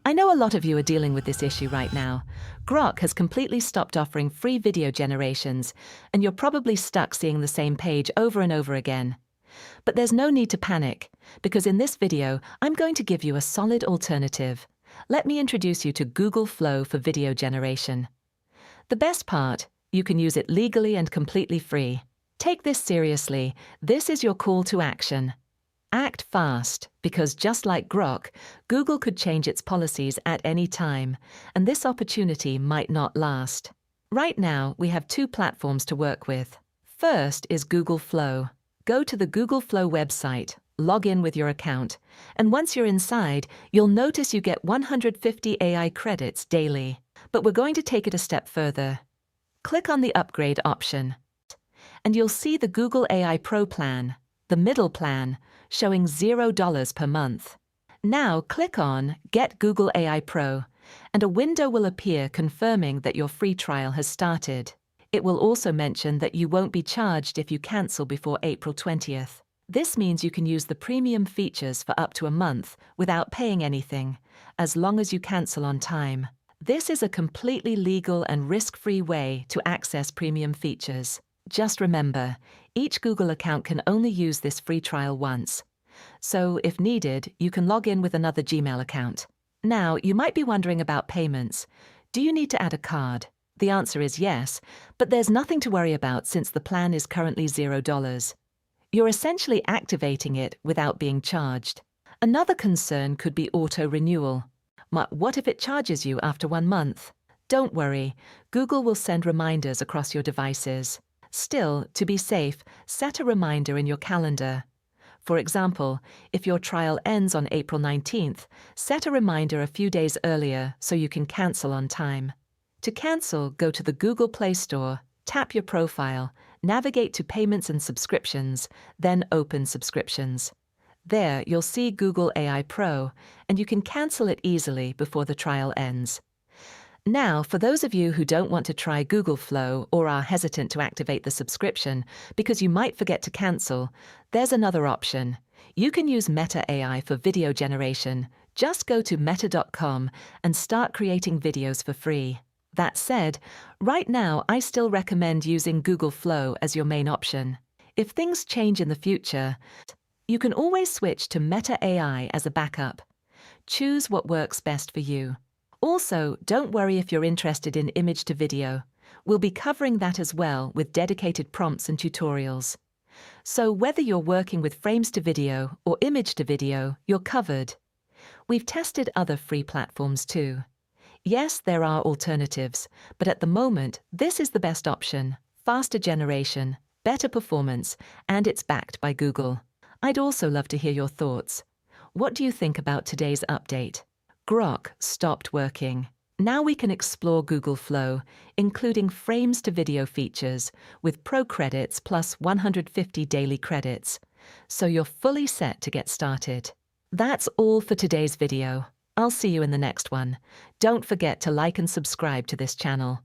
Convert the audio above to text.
I know a lot of you are dealing with this issue right now. Grok has completely stopped offering free video generations, and you're probably stuck seeing the same page over and over again. But there's no need to panic, because in this video, I'm going to give you a solid alternative. Let me introduce you to Google Flow for video generation. The best part, you can use it legally and completely free. Take this seriously. This is your call to action. Act fast, because just like Grok, Google could change its policies at any time, and this opportunity might not last. Right now, we have two platforms to work with. First is Google Flow. Go to the Google Flow website, log in with your account, and once you're inside, you'll notice you get 150 AI credits daily. But we're going to take it a step further. Click on the upgrade option, and you'll see the Google AI Pro plan, the middle plan, showing $0 per month. Now click on Get Google AI Pro, and a window will appear confirming that your free trial has started. It will also mention that you won't be charged if you cancel before April 20th. This means you can use the premium features for up to a month without paying anything, as long as you cancel on time. This is a completely legal and risk-free way to access premium features. Just remember, each Google account can only use this free trial once. So, if needed, you can log in with another Gmail account. Now, you might be wondering about payments. Do you need to add a card? The answer is yes, but there's nothing to worry about since the plan is currently $0. You're essentially activating it without being charged. Another concern could be auto-renewal. What if it charges you after 1 month? Don't worry, Google will send reminders across your devices. Still, to be safe, set a reminder in your calendar. For example, if your trial ends on April 19th, set a reminder a few days earlier so you can cancel on time. To cancel, go to the Google Play Store, tap your profile, navigate to Payments and Subscriptions, then open Subscriptions. There, you'll see Google AI Pro, and you can cancel it easily before the trial ends. Now, for those of you who don't want to try Google Flow or are hesitant to activate the subscription because you might forget to cancel, there's another option. You can use Meta AI for video generation. Just go to meta.com and start creating videos for free. That said, right now I still recommend using Google Flow as your main option. If things change in the future, you can always switch to Meta AI as a backup. Choose what works best for you. Also, don't worry if you're interested in image to video. We'll be covering that as well with dedicated prompts and tutorials. So whether you're working with frames to video or image to video, you're covered. We've tested other free platforms too. Yes, there are alternatives, but at the moment, this is the best option. Faster generation, better performance, and it's backed by Google. I'd also love to hear your thoughts. What do you think about today's update? Grok stopped working. Now we can explore Google Flow, including frames to video features, with Pro credits plus 150 daily credits. So you're fully set to get started. That's all for today's video. I'll see you in the next one. Don't forget to like and subscribe to this channel.